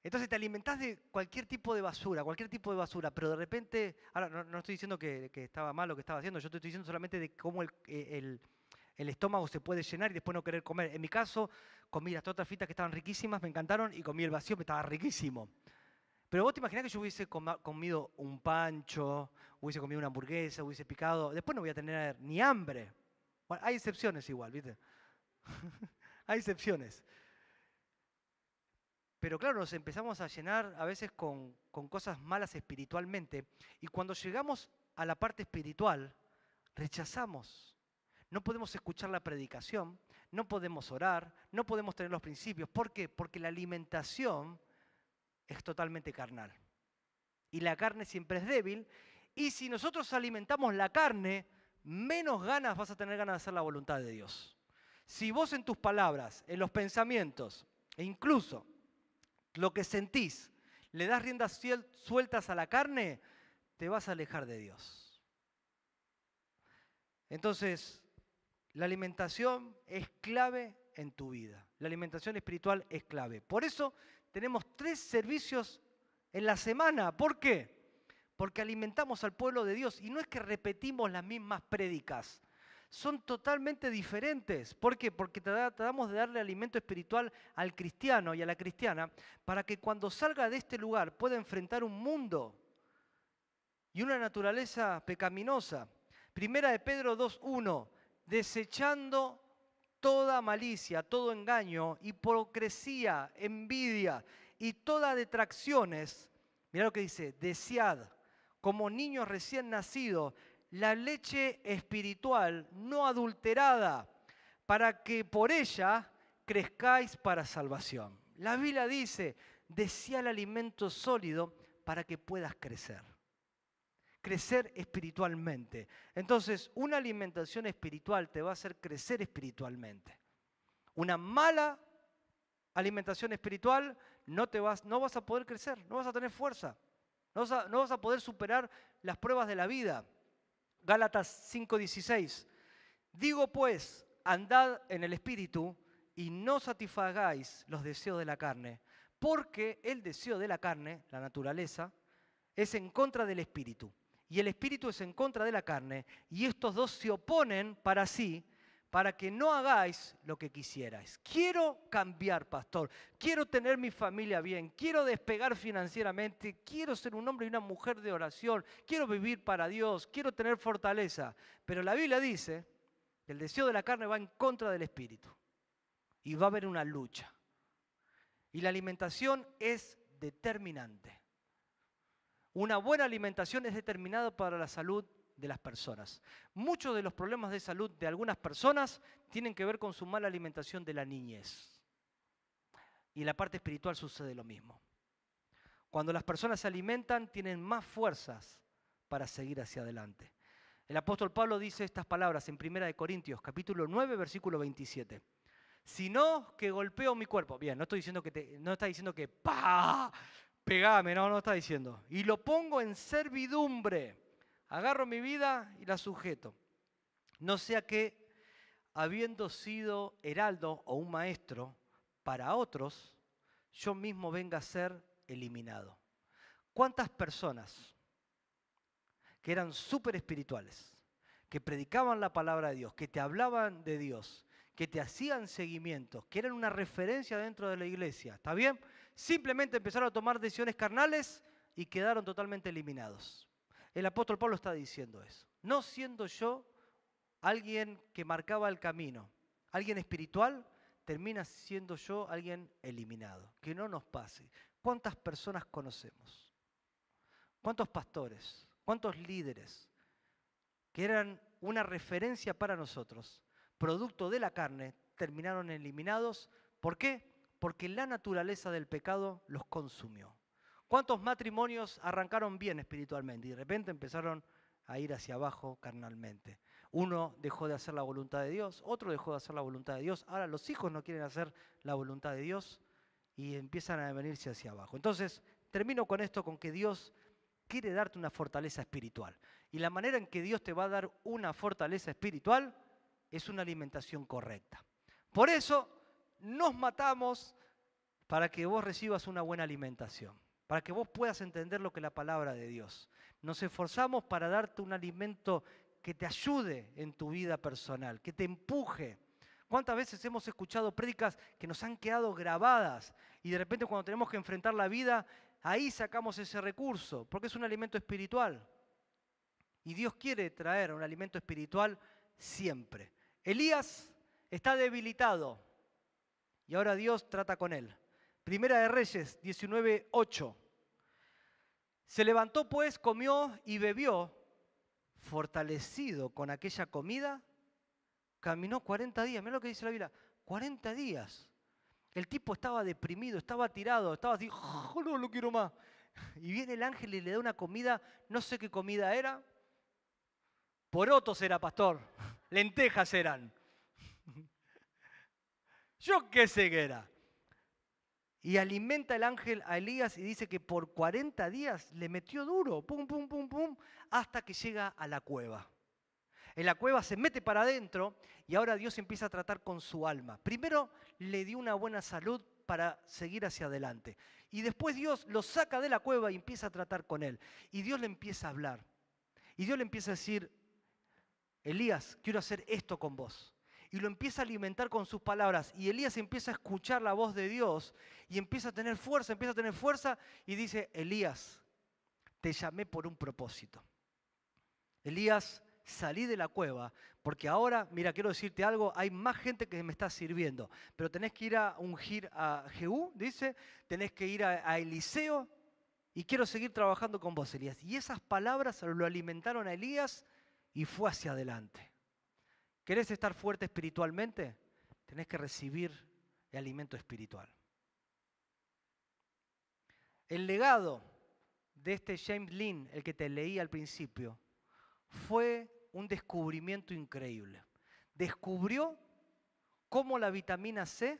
entonces te alimentás de cualquier tipo de basura, pero de repente, ahora no estoy diciendo que estaba mal lo que estaba haciendo, yo te estoy diciendo solamente de cómo el estómago se puede llenar y después no querer comer. En mi caso, comí las tortas fritas que estaban riquísimas, me encantaron, y comí el vacío que estaba riquísimo. Pero vos te imaginás que yo hubiese comido un pancho, hubiese comido una hamburguesa, hubiese picado, después no voy a tener ni hambre. Bueno, hay excepciones igual, ¿viste? Hay excepciones. Pero claro, nos empezamos a llenar a veces con cosas malas espiritualmente. Y cuando llegamos a la parte espiritual, rechazamos. No podemos escuchar la predicación, no podemos orar, no podemos tener los principios. ¿Por qué? Porque la alimentación es totalmente carnal. Y la carne siempre es débil. Y si nosotros alimentamos la carne, menos ganas vas a tener ganas de hacer la voluntad de Dios. Si vos en tus palabras, en los pensamientos, e incluso lo que sentís, le das riendas sueltas a la carne, te vas a alejar de Dios. Entonces, la alimentación es clave en tu vida. La alimentación espiritual es clave. Por eso tenemos 3 servicios en la semana. ¿Por qué? Porque alimentamos al pueblo de Dios y no es que repetimos las mismas prédicas. Son totalmente diferentes. ¿Por qué? Porque tratamos de darle alimento espiritual al cristiano y a la cristiana para que cuando salga de este lugar pueda enfrentar un mundo y una naturaleza pecaminosa. Primera de Pedro 2:1, desechando toda malicia, todo engaño, hipocresía, envidia y todas detracciones. Mirá lo que dice, desead como niños recién nacidos la leche espiritual no adulterada, para que por ella crezcáis para salvación. La Biblia dice, desea el alimento sólido para que puedas crecer. Crecer espiritualmente. Entonces, una alimentación espiritual te va a hacer crecer espiritualmente. Una mala alimentación espiritual no vas a poder crecer, no vas a tener fuerza, no vas a poder superar las pruebas de la vida. Gálatas 5:16. Digo pues, andad en el espíritu y no satisfagáis los deseos de la carne, porque el deseo de la carne, la naturaleza, es en contra del espíritu. Y el espíritu es en contra de la carne, y estos dos se oponen para sí, para que no hagáis lo que quisierais. Quiero cambiar, pastor. Quiero tener mi familia bien. Quiero despegar financieramente. Quiero ser un hombre y una mujer de oración. Quiero vivir para Dios. Quiero tener fortaleza. Pero la Biblia dice que el deseo de la carne va en contra del espíritu. Y va a haber una lucha. Y la alimentación es determinante. Una buena alimentación es determinada para la salud de las personas. Muchos de los problemas de salud de algunas personas tienen que ver con su mala alimentación de la niñez. Y en la parte espiritual sucede lo mismo. Cuando las personas se alimentan, tienen más fuerzas para seguir hacia adelante. El apóstol Pablo dice estas palabras en 1 Corintios, capítulo 9, versículo 27. Sino que golpeo mi cuerpo. Bien, no está diciendo que ¡pah! Pegame, no está diciendo. Y lo pongo en servidumbre. Agarro mi vida y la sujeto. No sea que, habiendo sido heraldo o un maestro para otros, yo mismo venga a ser eliminado. ¿Cuántas personas que eran súper espirituales, que predicaban la palabra de Dios, que te hablaban de Dios, que te hacían seguimientos, que eran una referencia dentro de la iglesia, ¿está bien? Simplemente empezaron a tomar decisiones carnales y quedaron totalmente eliminados. El apóstol Pablo está diciendo eso. No siendo yo alguien que marcaba el camino, alguien espiritual, termina siendo yo alguien eliminado. Que no nos pase. ¿Cuántas personas conocemos? ¿Cuántos pastores? ¿Cuántos líderes que eran una referencia para nosotros, producto de la carne, terminaron eliminados? ¿Por qué? Porque la naturaleza del pecado los consumió. ¿Cuántos matrimonios arrancaron bien espiritualmente y de repente empezaron a ir hacia abajo carnalmente? Uno dejó de hacer la voluntad de Dios, otro dejó de hacer la voluntad de Dios. Ahora los hijos no quieren hacer la voluntad de Dios y empiezan a venirse hacia abajo. Entonces, termino con esto, con que Dios quiere darte una fortaleza espiritual. Y la manera en que Dios te va a dar una fortaleza espiritual es una alimentación correcta. Por eso nos matamos para que vos recibas una buena alimentación, para que vos puedas entender lo que es la palabra de Dios. Nos esforzamos para darte un alimento que te ayude en tu vida personal, que te empuje. ¿Cuántas veces hemos escuchado prédicas que nos han quedado grabadas y de repente cuando tenemos que enfrentar la vida, ahí sacamos ese recurso, porque es un alimento espiritual? Y Dios quiere traer un alimento espiritual siempre. Elías está debilitado y ahora Dios trata con él. Primera de Reyes 19:8. Se levantó pues, comió y bebió, fortalecido con aquella comida, caminó 40 días. Mirá lo que dice la Biblia, 40 días. El tipo estaba deprimido, estaba tirado, estaba así, oh, no lo quiero más. Y viene el ángel y le da una comida, no sé qué comida era. Porotos era, pastor, lentejas eran. Yo qué sé qué era. Y alimenta el ángel a Elías y dice que por 40 días le metió duro, pum, pum, pum, pum, hasta que llega a la cueva. En la cueva se mete para adentro y ahora Dios empieza a tratar con su alma. Primero le dio una buena salud para seguir hacia adelante. Y después Dios lo saca de la cueva y empieza a tratar con él. Y Dios le empieza a hablar. Y Dios le empieza a decir, Elías, quiero hacer esto con vos. Y lo empieza a alimentar con sus palabras. Y Elías empieza a escuchar la voz de Dios y empieza a tener fuerza y dice, Elías, te llamé por un propósito. Elías, salí de la cueva porque ahora, mira, quiero decirte algo, hay más gente que me está sirviendo. Pero tenés que ir a ungir a Jehú, dice, tenés que ir a Eliseo y quiero seguir trabajando con vos, Elías. Y esas palabras lo alimentaron a Elías y fue hacia adelante. ¿Querés estar fuerte espiritualmente? Tenés que recibir el alimento espiritual. El legado de este James Lynn, el que te leí al principio, fue un descubrimiento increíble. Descubrió cómo la vitamina C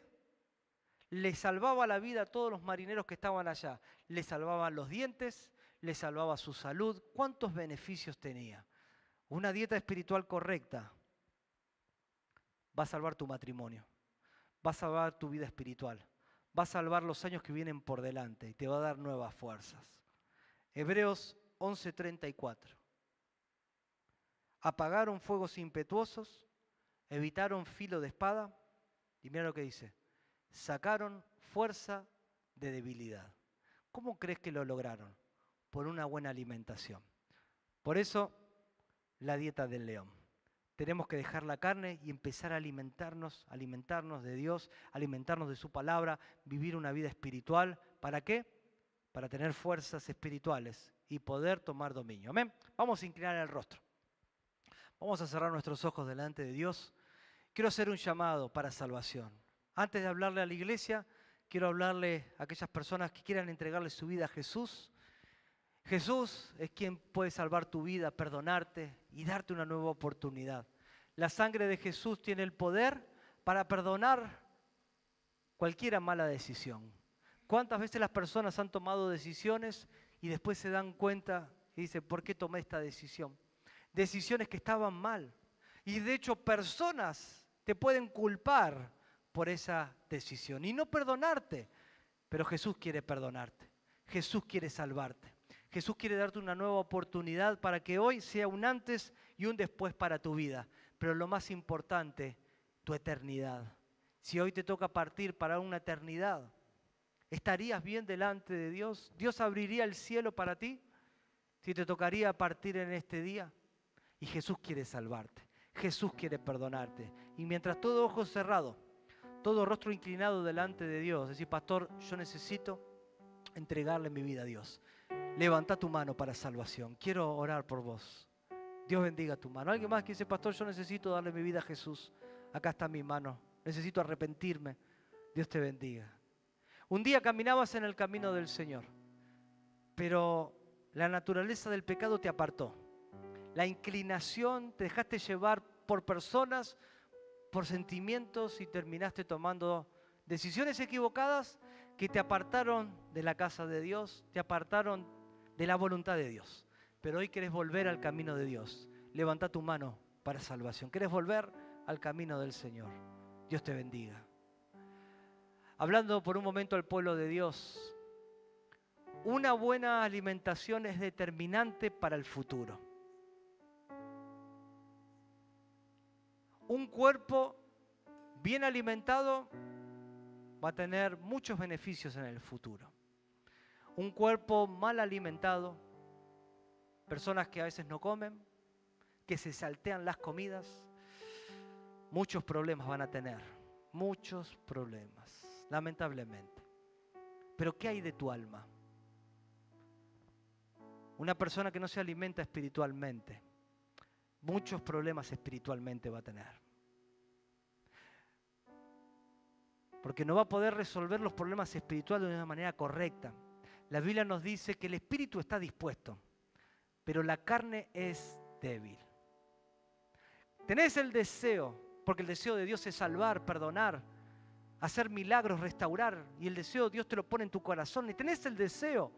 le salvaba la vida a todos los marineros que estaban allá. Le salvaban los dientes, le salvaba su salud. ¿Cuántos beneficios tenía? Una dieta espiritual correcta va a salvar tu matrimonio, va a salvar tu vida espiritual, va a salvar los años que vienen por delante y te va a dar nuevas fuerzas. Hebreos 11:34. Apagaron fuegos impetuosos, evitaron filo de espada y mira lo que dice, sacaron fuerza de debilidad. ¿Cómo crees que lo lograron? Por una buena alimentación. Por eso, la dieta del león. Tenemos que dejar la carne y empezar a alimentarnos de Dios, alimentarnos de su palabra, vivir una vida espiritual. ¿Para qué? Para tener fuerzas espirituales y poder tomar dominio. Amén. Vamos a inclinar el rostro. Vamos a cerrar nuestros ojos delante de Dios. Quiero hacer un llamado para salvación. Antes de hablarle a la iglesia, quiero hablarle a aquellas personas que quieran entregarle su vida a Jesús. Jesús es quien puede salvar tu vida, perdonarte y darte una nueva oportunidad. La sangre de Jesús tiene el poder para perdonar cualquier mala decisión. ¿Cuántas veces las personas han tomado decisiones y después se dan cuenta y dicen, ¿por qué tomé esta decisión? Decisiones que estaban mal. Y de hecho personas te pueden culpar por esa decisión y no perdonarte. Pero Jesús quiere perdonarte. Jesús quiere salvarte. Jesús quiere darte una nueva oportunidad para que hoy sea un antes y un después para tu vida. Pero lo más importante, tu eternidad. Si hoy te toca partir para una eternidad, ¿estarías bien delante de Dios? ¿Dios abriría el cielo para ti? Si te tocaría partir en este día. Y Jesús quiere salvarte. Jesús quiere perdonarte. Y mientras todo ojo cerrado, todo rostro inclinado delante de Dios, decir, pastor, yo necesito entregarle mi vida a Dios. Levanta tu mano para salvación. Quiero orar por vos. Dios bendiga tu mano. ¿Alguien más que dice, pastor, yo necesito darle mi vida a Jesús? Acá está mi mano. Necesito arrepentirme. Dios te bendiga. Un día caminabas en el camino del Señor, pero la naturaleza del pecado te apartó. La inclinación, te dejaste llevar por personas, por sentimientos y terminaste tomando decisiones equivocadas que te apartaron de la casa de Dios, te apartaron de la voluntad de Dios. Pero hoy querés volver al camino de Dios. Levanta tu mano para salvación. ¿Querés volver al camino del Señor? Dios te bendiga. Hablando por un momento al pueblo de Dios, una buena alimentación es determinante para el futuro. Un cuerpo bien alimentado va a tener muchos beneficios en el futuro. Un cuerpo mal alimentado, personas que a veces no comen, que se saltean las comidas, muchos problemas van a tener, muchos problemas, lamentablemente. Pero ¿qué hay de tu alma? Una persona que no se alimenta espiritualmente, muchos problemas espiritualmente va a tener. Porque no va a poder resolver los problemas espirituales de una manera correcta. La Biblia nos dice que el espíritu está dispuesto, pero la carne es débil. Tenés el deseo, porque el deseo de Dios es salvar, perdonar, hacer milagros, restaurar, y el deseo Dios te lo pone en tu corazón. Y tenés el deseo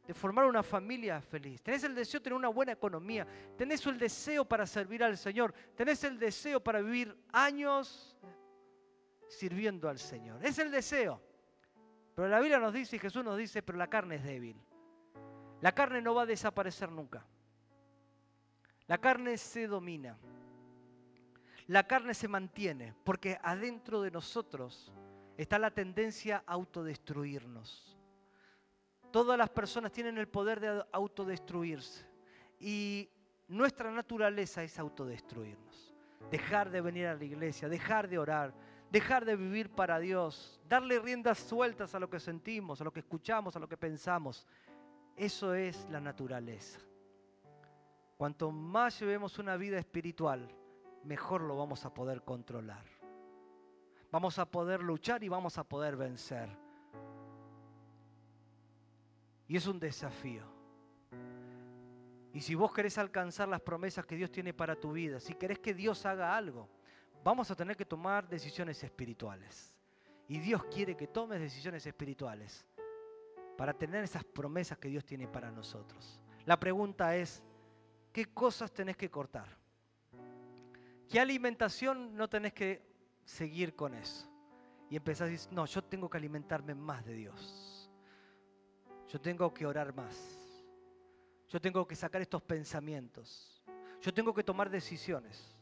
de formar una familia feliz. Tenés el deseo de tener una buena economía. Tenés el deseo para servir al Señor. Tenés el deseo para vivir años sirviendo al Señor. Es el deseo. Pero la Biblia nos dice y Jesús nos dice, pero la carne es débil. La carne no va a desaparecer nunca. La carne se domina. La carne se mantiene porque adentro de nosotros está la tendencia a autodestruirnos. Todas las personas tienen el poder de autodestruirse y nuestra naturaleza es autodestruirnos. Dejar de venir a la iglesia, dejar de orar, dejar de vivir para Dios, darle riendas sueltas a lo que sentimos, a lo que escuchamos, a lo que pensamos. Eso es la naturaleza. Cuanto más llevemos una vida espiritual, mejor lo vamos a poder controlar. Vamos a poder luchar y vamos a poder vencer. Y es un desafío. Y si vos querés alcanzar las promesas que Dios tiene para tu vida, si querés que Dios haga algo, vamos a tener que tomar decisiones espirituales. Y Dios quiere que tomes decisiones espirituales para tener esas promesas que Dios tiene para nosotros. La pregunta es, ¿qué cosas tenés que cortar? ¿Qué alimentación no tenés que seguir con eso? Y empezás a decir, no, yo tengo que alimentarme más de Dios. Yo tengo que orar más. Yo tengo que sacar estos pensamientos. Yo tengo que tomar decisiones.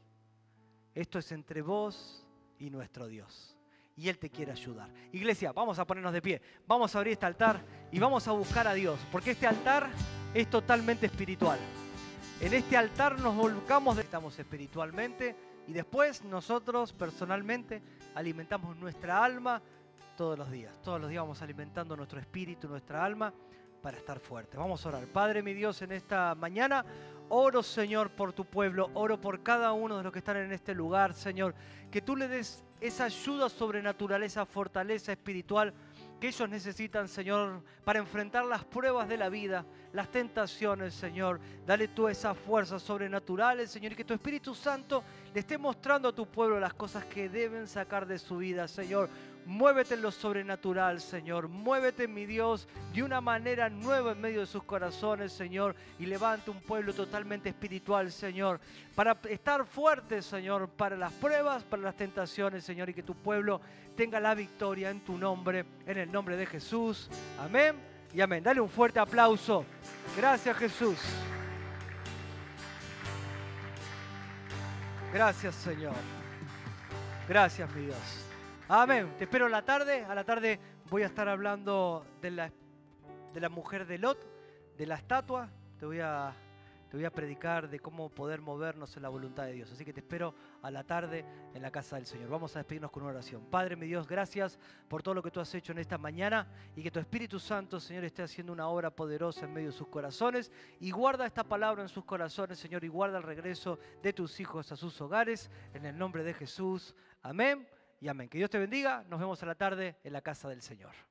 Esto es entre vos y nuestro Dios. Y Él te quiere ayudar. Iglesia, vamos a ponernos de pie. Vamos a abrir este altar y vamos a buscar a Dios. Porque este altar es totalmente espiritual. En este altar nos volcamos, estamos espiritualmente. Y después nosotros personalmente alimentamos nuestra alma todos los días. Todos los días vamos alimentando nuestro espíritu, nuestra alma, para estar fuertes. Vamos a orar. Padre, mi Dios, en esta mañana oro, Señor, por tu pueblo. Oro por cada uno de los que están en este lugar, Señor. Que tú le des esa ayuda sobrenatural, esa fortaleza espiritual que ellos necesitan, Señor, para enfrentar las pruebas de la vida, las tentaciones, Señor. Dale tú esas fuerzas sobrenaturales, Señor, y que tu Espíritu Santo le esté mostrando a tu pueblo las cosas que deben sacar de su vida, Señor. Muévete en lo sobrenatural, Señor. Muévete, mi Dios, de una manera nueva en medio de sus corazones, Señor. Y levante un pueblo totalmente espiritual, Señor. Para estar fuerte, Señor, para las pruebas, para las tentaciones, Señor. Y que tu pueblo tenga la victoria en tu nombre, en el nombre de Jesús. Amén y amén. Dale un fuerte aplauso. Gracias, Jesús. Gracias, Señor. Gracias, mi Dios. Amén. Te espero en la tarde. A la tarde voy a estar hablando de la mujer de Lot, de la estatua. Te voy a predicar de cómo poder movernos en la voluntad de Dios. Así que te espero a la tarde en la casa del Señor. Vamos a despedirnos con una oración. Padre, mi Dios, gracias por todo lo que tú has hecho en esta mañana y que tu Espíritu Santo, Señor, esté haciendo una obra poderosa en medio de sus corazones y guarda esta palabra en sus corazones, Señor, y guarda el regreso de tus hijos a sus hogares. En el nombre de Jesús. Amén y amén. Que Dios te bendiga. Nos vemos a la tarde en la casa del Señor.